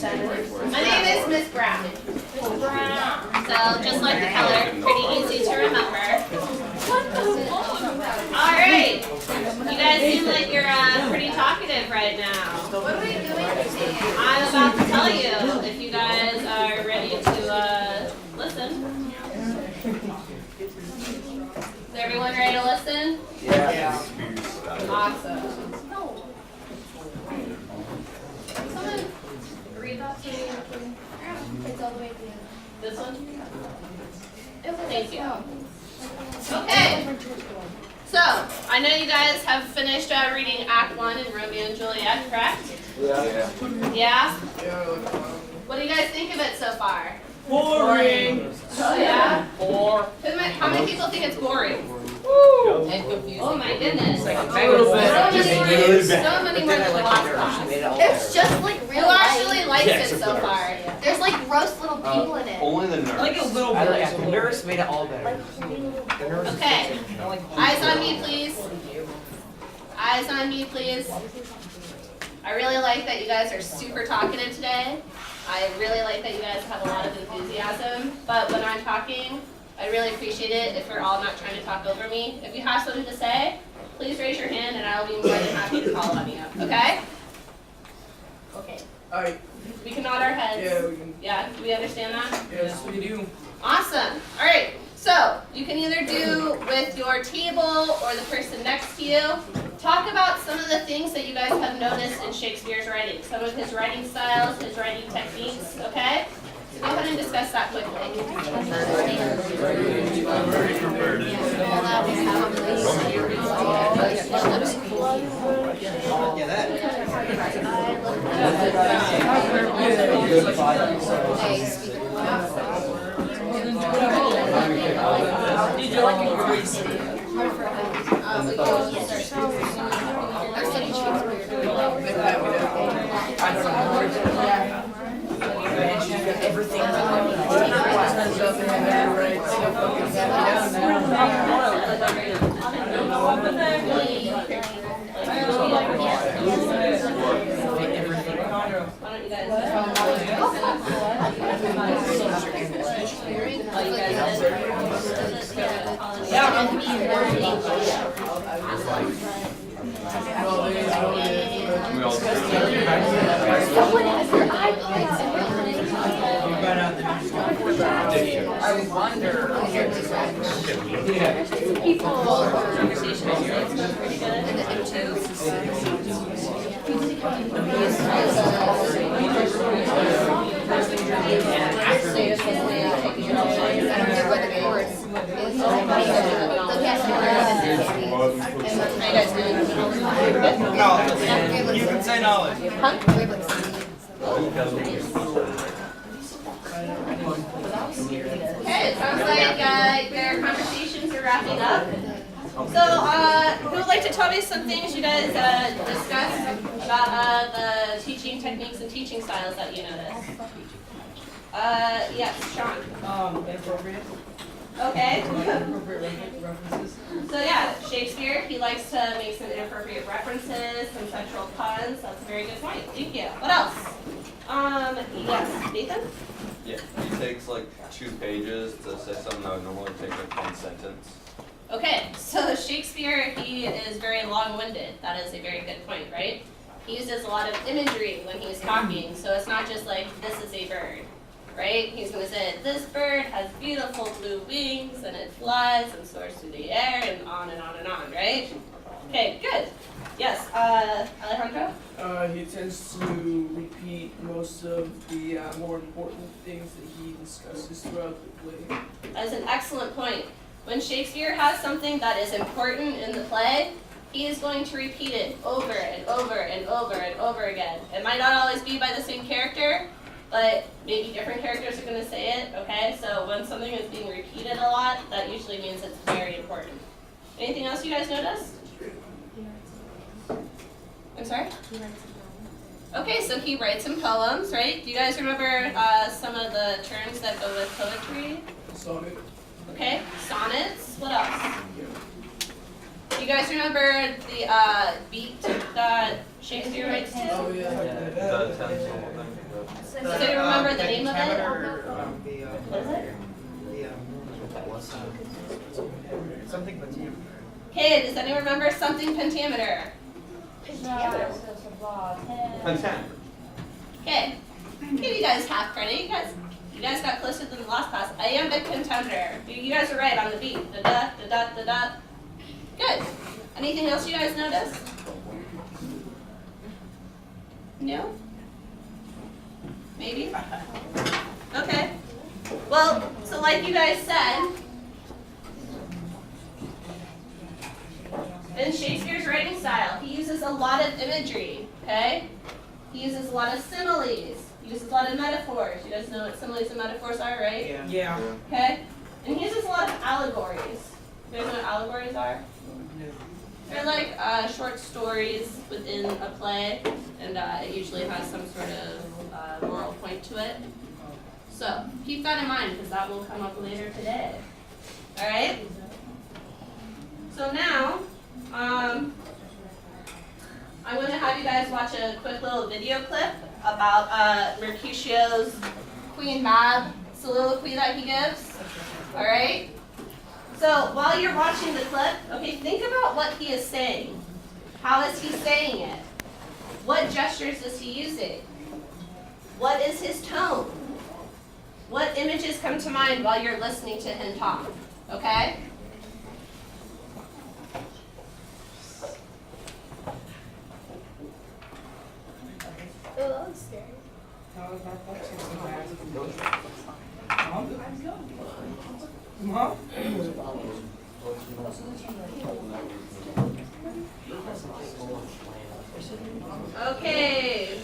My name is Miss Brown. So just like the color, pretty easy to remember. All right, you guys seem like you're pretty talkative right now. What are we doing? I'm about to tell you if you guys are ready to listen. Is everyone ready to listen? Yeah. Awesome. Someone read that to me. It's all the way at the end. This one? Thank you. Okay. So, I know you guys have finished reading Act 1 in Romeo and Juliet, correct? Yeah. Yeah? What do you guys think of it so far? Boring. Oh, yeah? Or How many people think it's boring? And confusing. Oh my goodness. a little bit. So many more than the last class. It's just like real Who life. actually likes it so far? There's like gross little people in it. Only the nerds. I like it a little bit. The nurse made it all better. Okay. Eyes on me, please. Eyes on me, please. I really like that you guys are super talkative today. I really like that you guys have a lot of enthusiasm. But when I'm talking, I really appreciate it if we're all not trying to talk over me. If you have something to say, please raise your hand and I'll be more than happy to call on you. Okay? Okay. Alright, We can nod our heads. yeah, we can. Yeah, do we understand that? Yes, we do. Awesome. All right. So you can either do with your table or the person next to you. Talk about some of the things that you guys have noticed in Shakespeare's writing. Some of his writing styles, his writing techniques. Okay. So go ahead and discuss that quickly. Did you like it, Grace? Everything. Why don't you guys? Oh, you guys. I wonder. You can say knowledge. Okay, it sounds like their conversations are wrapping up. So, who would like to tell me some things you guys discussed about the teaching techniques and teaching styles that you noticed? Yes, Sean. Inappropriate. Okay. Inappropriate references. So yeah, Shakespeare, he likes to make some inappropriate references, some sexual puns. That's a very good point. Thank you. What else? Yes, Nathan? Yeah, he takes like 2 pages to say something that would normally take like 1 sentence. Okay, so Shakespeare, he is very long-winded. That is a very good point, right? He uses a lot of imagery when he's talking, so it's not just like, this is a bird, right? He's going to say, this bird has beautiful blue wings, and it flies and soars through the air, and on and on and on, right? Okay, good. Yes, Alejandro? He tends to repeat most of the more important things that he discusses throughout the play. That's an excellent point. When Shakespeare has something that is important in the play, he is going to repeat it over and over and over and over again. It might not always be by the same character, but maybe different characters are going to say it, okay? So when something is being repeated a lot, that usually means it's very important. Anything else you guys noticed? I'm sorry? Okay, so he writes some poems, right? Do you guys remember some of the terms that go with poetry? Sonnet. Okay, sonnets. What else? Do you guys remember the beat that Shakespeare writes too? Oh, yeah. The tinsel thing. So you remember the name of it? What is it? Something with you. Okay, does anyone remember something pentameter? Pentameter. Okay. Give you guys half credit. You guys got closer than the last class. Iambic pentameter. You guys are right on the beat. Da da da da da da. Good. Anything else you guys noticed? No? Maybe? Okay. Well, so like you guys said, in Shakespeare's writing style, he uses a lot of imagery, okay? He uses a lot of similes. He uses a lot of metaphors. You guys know what similes and metaphors are, right? Yeah. Okay? And he uses a lot of allegories. You guys know what allegories are? They're like short stories within a play, and it usually has some sort of moral point to it. So keep that in mind, because that will come up later today. All right? So now, I'm going to have you guys watch a quick little video clip about Mercutio's Queen Mab soliloquy that he gives. All right? So while you're watching the clip, okay, think about what he is saying. How is he saying it? What gestures is he using? What is his tone? What images come to mind while you're listening to him talk? Okay? Oh, that was scary. Mom? Okay.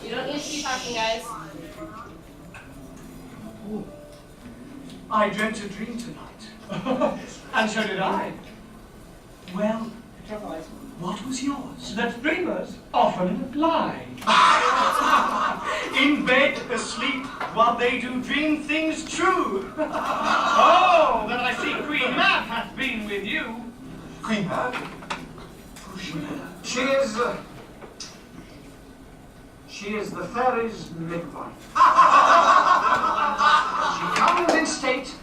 You don't need to keep talking, guys. I dreamt a dream tonight. And so did I. Well, what was yours? That dreamers often lie. In bed, asleep, while they do dream things true. Oh, that I see Queen Mab hath been with you. Queen Mab? Who's she? She is the fairy's midwife. She comes in state,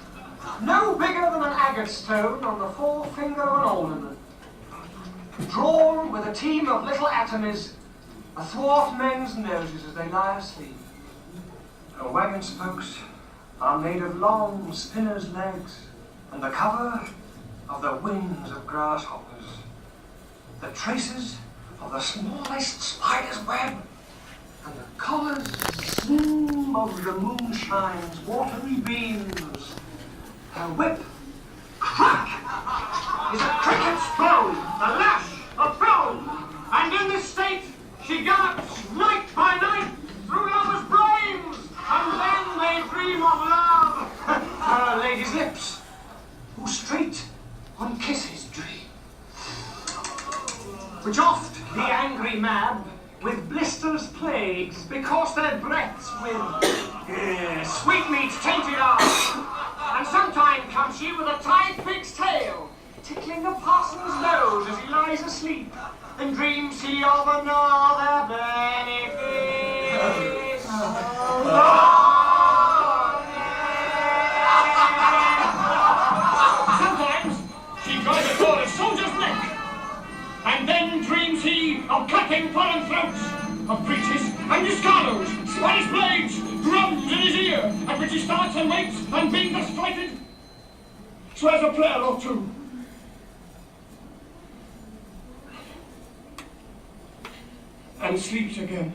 no bigger than an agate stone on the forefinger of an alderman, drawn with a team of little atomies athwart men's noses as they lie asleep. Her wagon spokes are made of long spinner's legs, and the cover of the wings of grasshoppers, the traces of the smallest spider's web, and the collars swim over the moonshine's watery beams. Her whip, crack, is a cricket's bone, the lash of bone, and in this state she gallops night by night through lovers' brains, and then they dream of love. Her lady's lips, who straight on kisses dream, which oft the angry Mab with blisters plagues, because their breaths with sweetmeats tainted are. And sometime comes she with a tied pig's tail, tickling the parson's nose as he lies asleep, and dreams he of another benefice. Sometimes she tries to claw a soldier's neck, and then dreams he of cutting foreign throats, of breeches and discarnos, Spanish blades, drums in his ear, at which he starts and waits, and being thus frighted, swears a prayer or two. And sleeps again.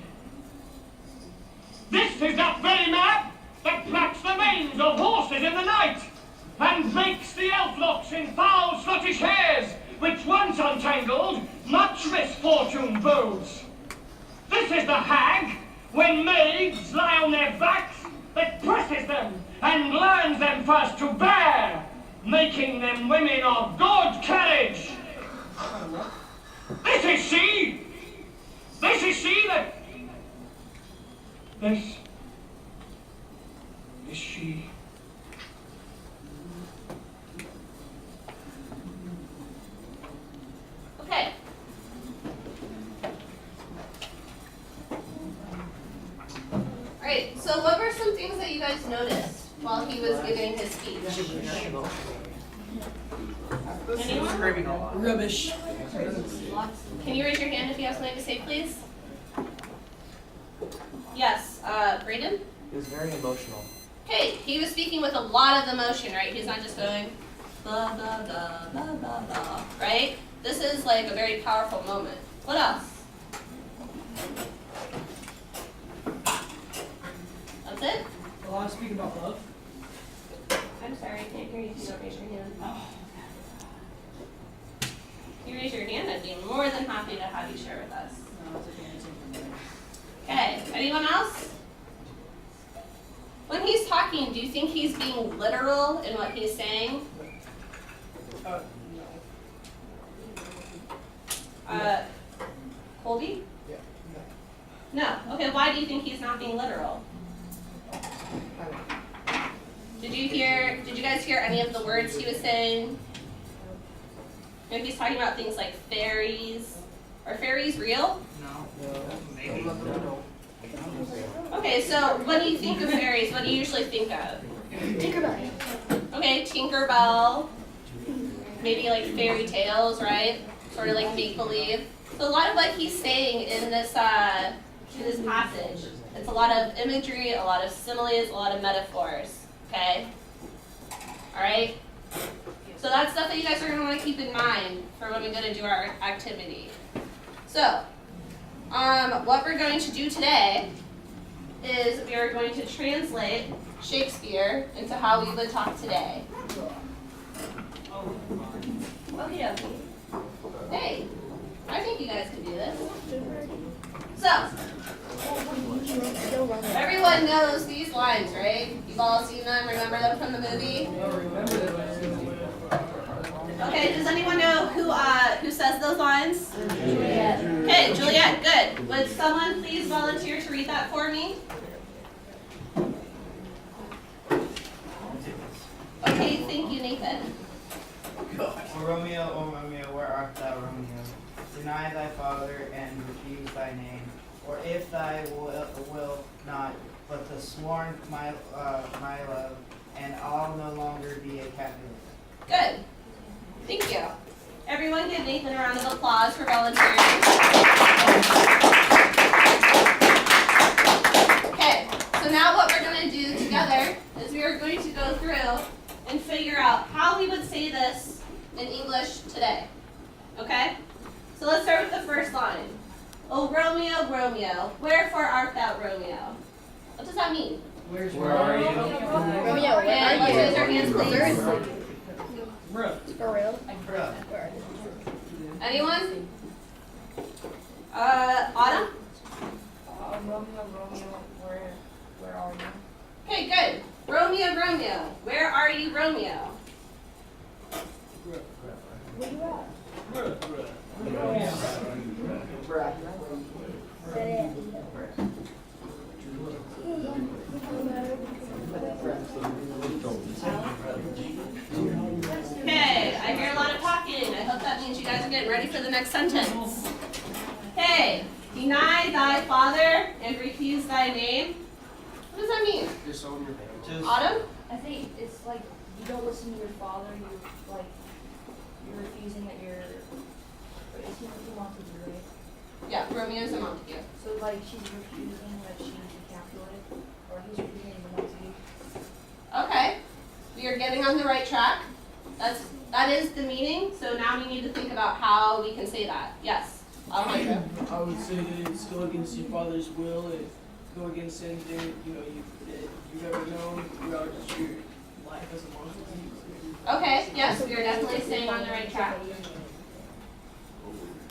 This is that very Mab that plats the manes of horses in the night, and makes the elf locks in foul Scottish hairs, which once untangled, much misfortune bodes. This is the hag, when maids lie on their backs, that presses them, and learns them first to bear, making them women of good carriage. This is she! This is she that... This is she. Okay. noticed while he was giving his speech? Anyone? Screaming a lot. Rubbish. Can you raise your hand if you have something to say, please? Yes, Braden? It was very emotional. Okay, he was speaking with a lot of emotion, right? He's not just going blah blah blah blah blah blah, right? This is like a very powerful moment. What else? That's it? A lot of speaking about love. I'm sorry, I can't hear you if you don't raise your hand. If you raise your hand, I'd be more than happy to have you share with us. Okay, anyone else? When he's talking, do you think he's being literal in what he's saying? No. Colby? Yeah. No. Okay, why do you think he's not being literal? Did you guys hear any of the words he was saying? Maybe he's talking about things like fairies. Are fairies real? No. Maybe. Okay, so when you think of fairies, what do you usually think of? Tinkerbell. Okay, Tinkerbell. Maybe like fairy tales, right? Sort of like make-believe. So a lot of what he's saying in this passage, it's a lot of imagery, a lot of similes, a lot of metaphors. Okay? Alright? So that's stuff that you guys are going to want to keep in mind for when we go to do our activity. So, what we're going to do today is we are going to translate Shakespeare into how we would talk today. Okay. Hey, I think you guys can do this. So, everyone knows these lines, right? You've all seen them, remember them from the movie? Okay, does anyone know who says those lines? Juliet. Okay, Juliet, good. Would someone please volunteer to read that for me? Okay, thank you, Nathan. O Romeo, where art thou, Romeo? Deny thy father and refuse thy name. Or if thy will not, but the sworn my love, and I'll no longer be a captive. Good. Thank you. Everyone give Nathan a round of applause for volunteering. Okay, so now what we're going to do together is we are going to go through and figure out how we would say this in English today. Okay? So let's start with the first line. O Romeo, Romeo, wherefore art thou Romeo? What does that mean? Where are you? Romeo, where And are let's you? raise our hands, please. For real? Bruh. Where? Anyone? Autumn? Romeo, where are you? Okay, good. Romeo, Romeo, where are you, Romeo? Where you at? Okay, I hear a lot of talking. I hope that means you guys are getting ready for the next sentence. Okay, deny thy father and refuse thy name. What does that mean? Just Autumn? I think it's like you don't listen to your father. You're refusing that you're. Is he Montague, right? Yeah, Romeo's a Montague. So like she's refusing that she's a Capulet, or he's refusing the Montague. Okay, we are getting on the right track. That is the meaning. So now we need to think about how we can say that. Yes, Alejandro. I would say that it's go against your father's will and go against anything that you've ever known throughout your life as a monster. Okay, yes, we are definitely staying on the right track.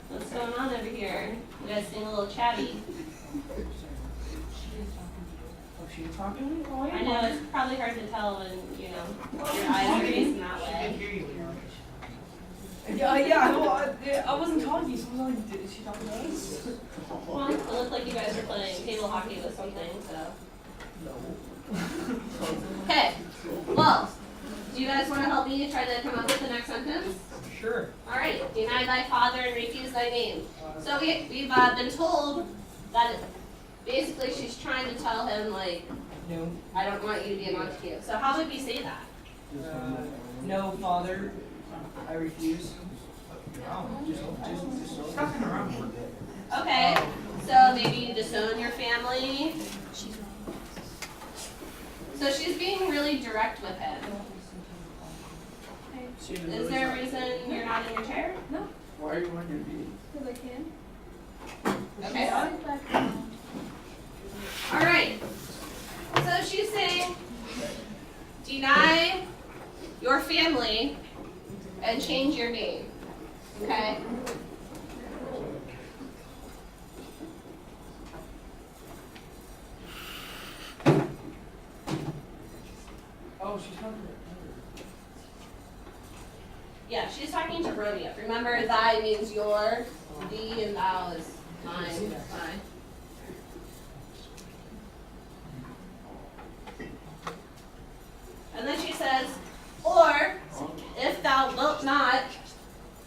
What's going on over here? You guys seem a little chatty. Oh, she talking? I know it's probably hard to tell when, your eyes are facing that way. Yeah, I wasn't talking, so I was like, is she talking to us? Well, it looked like you guys were playing table hockey with something, so. No. Okay, well, do you guys want to help me try to come up with the next sentence? Sure. Alright, deny thy father and refuse thy name. So we've been told that basically she's trying to tell him, like, No. I don't want you to be a Montague. So how would we say that? No, Father, I refuse. Talking around a bit. Okay, so maybe you disown your family. So she's being really direct with him. Is there a reason you're not in your chair? Why are you on your feet? Because I can. Okay. All right. So she's saying, deny your family and change your name. Okay? Oh, she's talking to Yeah, she's talking to Romeo. Remember, thy means your, thee and thou is mine, mine. And then she says, or if thou wilt not,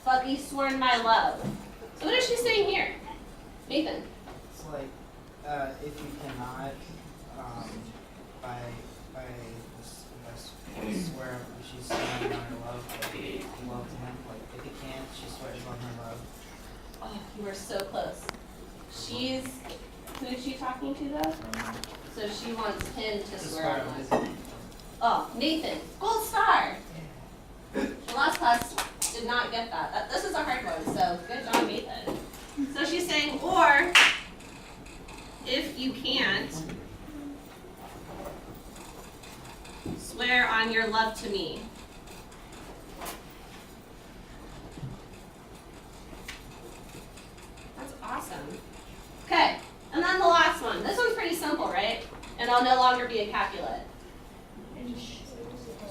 but be sworn my love. So what is she saying here? Nathan. It's like, if you cannot, by swear, she's swearing on her love, love to him. Like, if you can't, she swears on her love. Oh, you were so close. She's, who is she talking to though? So she wants him to swear on her. Oh, Nathan, gold star. The last class did not get that. This is a hard one, so good job, Nathan. So she's saying, or if you can't, swear on your love to me. That's awesome. Okay, and then the last one. This one's pretty simple, right? And I'll no longer be a Capulet.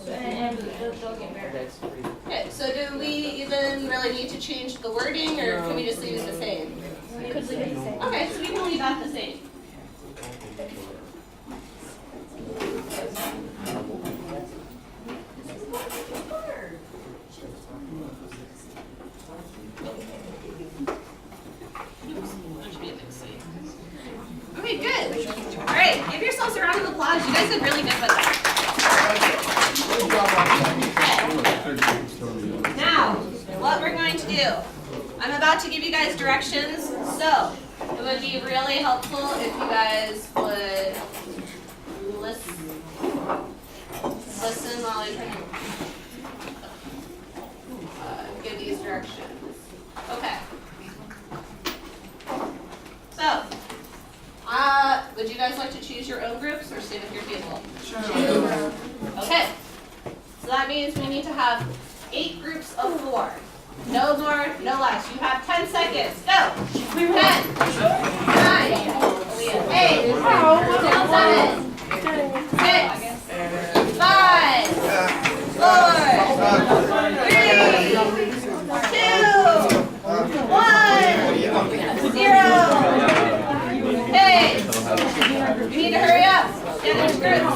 And they'll get married. That's pretty. Okay, so do we even really need to change the wording, or can we just leave it the same? Could leave it the same. Okay, so we can leave that the same. Okay, good. All right, give yourselves a round of applause. You guys did really good with that. Okay. Now, what we're going to do, I'm about to give you guys directions, so it would be really helpful if you guys would listen while I try to give these directions. Okay. So, would you guys like to choose your own groups or stay with your table? Sure. Okay. So that means we need to have 8 groups of 4. No more, no less. You have 10 seconds. Go. 10, 9, 8, 7, 6, 5, 4, 3, 2, 1, 0. Hey, you need to hurry up. Get into groups.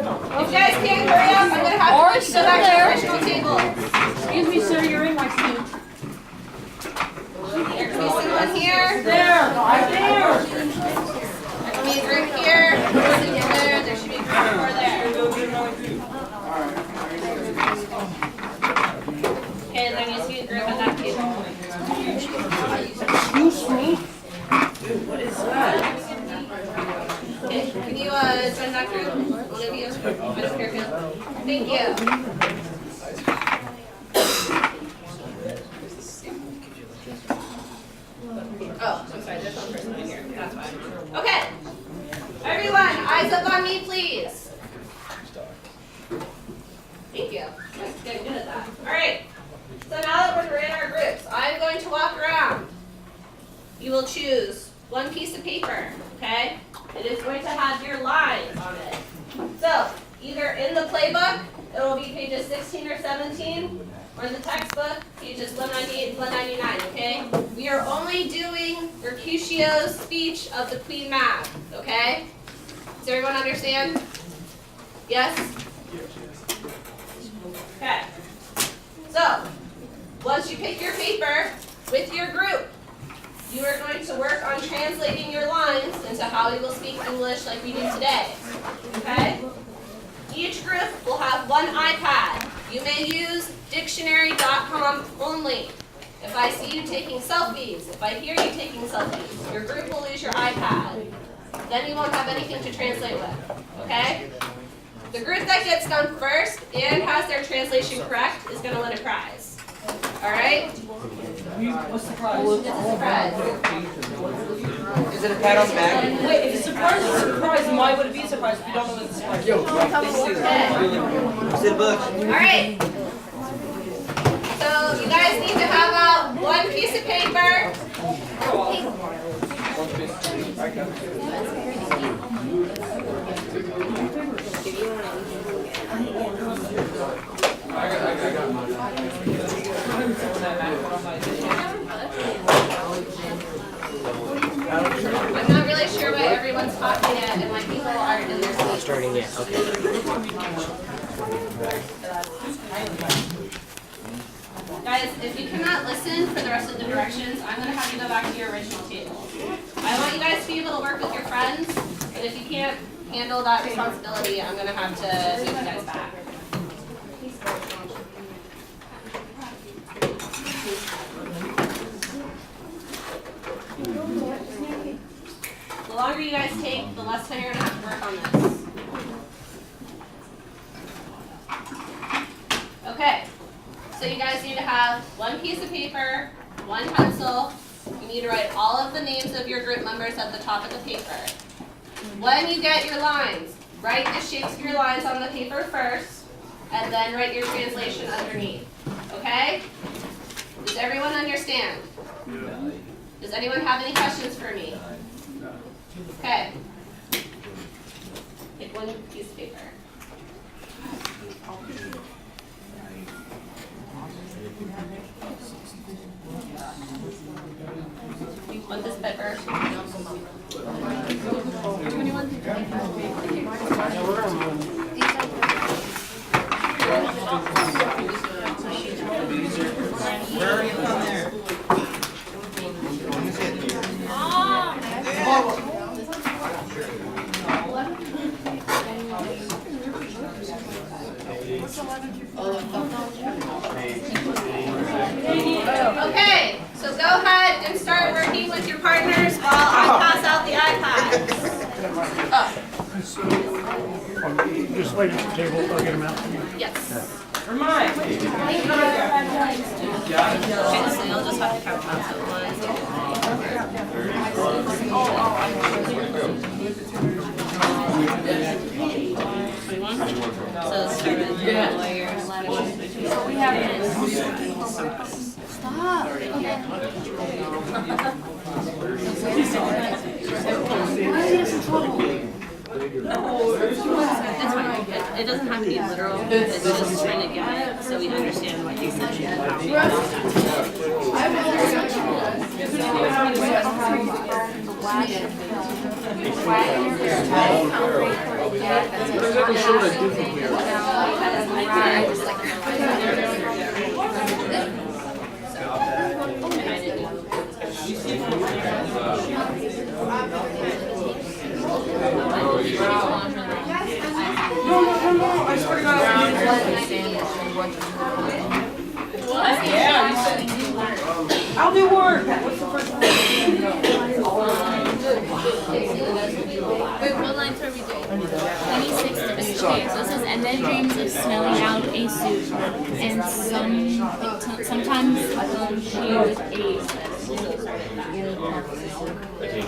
If you guys can't hurry up, I'm going to have to go back to your original table. Excuse me, sir, you're in my seat. There can be someone here. There, right there. There can be a group here. There should be a group over there. Okay, there needs to be a group at that table. Excuse me? Dude, what is that? Okay, can you join that group? One of you? Miss Fairfield? Thank you. Oh, I'm sorry, there's one person in here. That's fine. Okay. Everyone, eyes up on me, please. Thank you. Guys are getting good at that. All right. So now that we're in our groups, I'm going to walk around. You will choose one piece of paper, okay? It is going to have your lines on it. So, either in the playbook, it will be pages 16 or 17, or in the textbook, pages 198 and 199, okay? We are only doing Mercutio's speech of the Queen Mab, okay? Does everyone understand? Yes? Okay. So, once you pick your paper with your group, you are going to work on translating your lines into how we will speak English like we do today. Okay? Each group will have one iPad. You may use dictionary.com only. If I see you taking selfies, if I hear you taking selfies, your group will lose your iPad. Then you won't have anything to translate with. Okay? The group that gets done first and has their translation correct is going to win a prize. Alright? What's the prize? It's a prize. Is it a pat on the back? Wait, if it's a surprise, it's a surprise. And why would it be a surprise if you don't know it's a surprise? Is it a book? Alright. So you guys need to have out one piece of paper. I'm not really sure why everyone's talking yet and why people aren't in their seats. Starting yet, okay. Guys, if you cannot listen for the rest of the directions, I'm going to have you go back to your original table. I want you guys to be able to work with your friends, but if you can't handle that responsibility, I'm going to have to move you guys back. The longer you guys take, the less time you're going to have to work on this. Okay, so you guys need to have one piece of paper, one pencil. You need to write all of the names of your group members at the top of the paper. When you get your lines, write the Shakespeare lines on the paper first, and then write your translation underneath. Okay? Does everyone understand? Does anyone have any questions for me? Okay. Pick one piece of paper. Want this paper? Where are you from there? Okay, so go ahead and start working with your partners while I pass out the iPads. Just wait at the table, I'll get them out. Yes. Remind. Okay, so you'll just have to count them out. So 21. So start with lawyers. Stop. It's fine. It doesn't have to be literal. It's just trying to get it so we understand what you said. I swear to God. What? Yeah, you said I'll do work. What's the first one? Wait, what lines are we doing? 26. Okay, so it says, and then dreams of smelling out a suit, and sometimes she was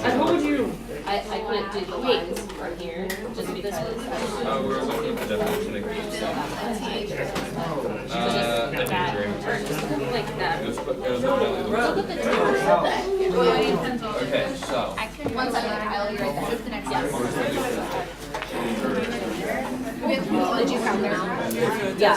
I told you. I couldn't do the lines from here just because. We're looking at the definition of green stuff. Like that. It was really the Look at the two. Okay, so. 1 second, I'll be right there. The next Did you count them? Yeah.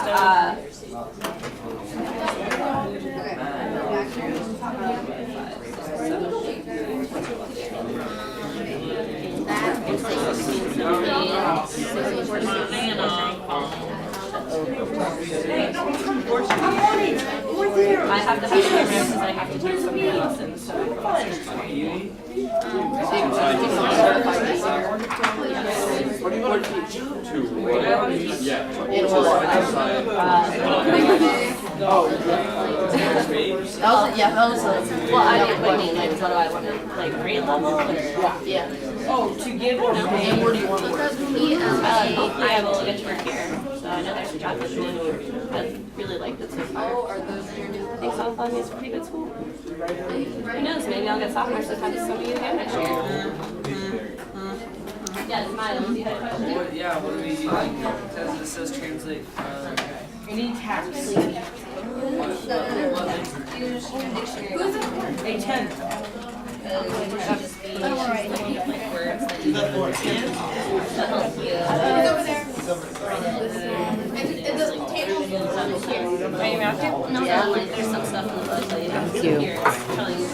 I have to have it because I have to take some more lessons. So well, I don't mean like, what do I want to, like, grade level or? Yeah. Oh, to give or pay, where do you want to work? I will get to work here, so I know there's a job position. I really like this. Oh, are those your new? I think South London is a pretty good school. Who knows, maybe I'll get sophomores to come to some of you again next year. Yeah, Miles, you had a question? Yeah, what do we like? It says translate. Any tax. A 10. Are you out there? No, yeah, like there's some stuff in the book that you have to see here. It's telling you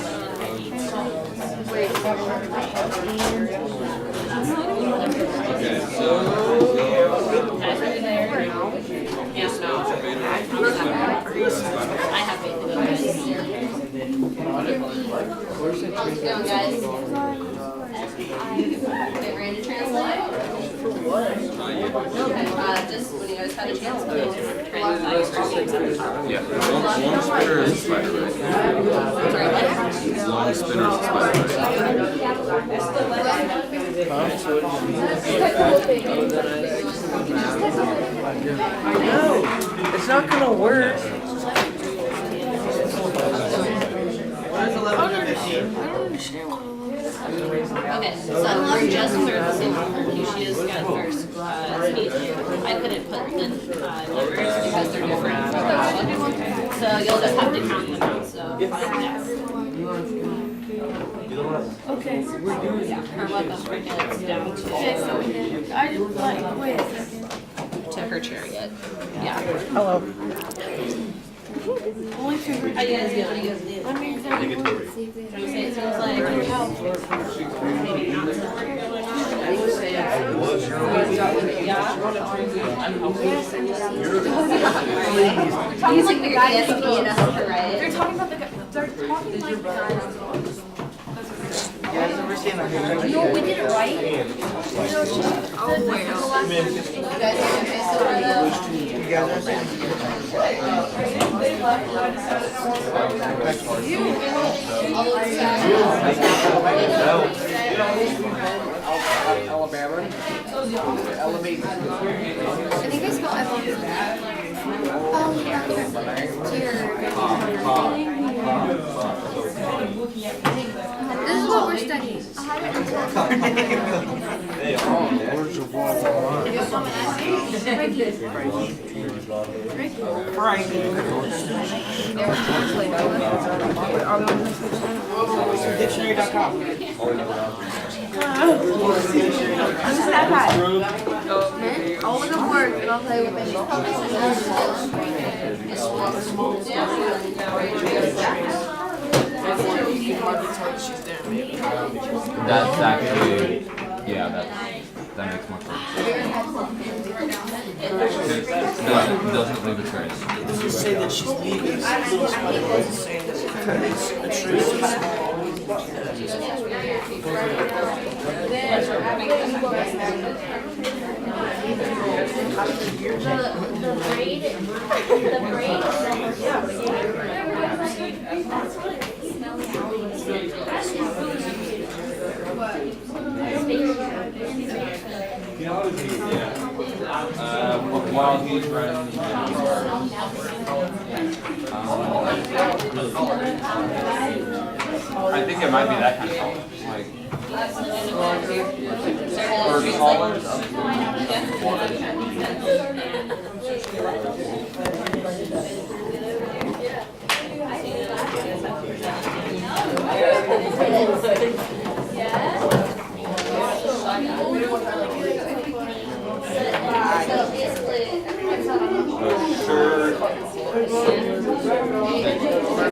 Okay, so. I have faith in you guys. How's it going, guys? Okay, ready to translate? Okay, just when you guys had a chance, please translate. Yeah, long spinner is spider right. Sorry, what? Long spinner is spider I know. It's not gonna work. What is 11 and 15? Okay, so I'm just servicing Lucia's got first speech. I couldn't put the numbers because they're different. So you'll just have to count them out, so yeah. Okay. Or what the frick it's down to. I just like, wait a second. To her chariot. Yeah. Hello. Only two. How you guys doing? You guys doing? I mean, Trying to say it sounds like maybe not so He's like the guy that's being a helper, right? they're talking about the guy. They're talking like the guy. You guys ever seen a No, we did it right. You guys ever seen Alabama? Elevate. I think I spelled everything. This is what we're studying. Dictionary.com. I'll look up words and I'll play with it. That's actually, yeah, that makes more sense. Doesn't leave a trace. Does it say that she's leaving? Does it say that a trace is While he's running, I think it might be that kind of color, like first colors of water.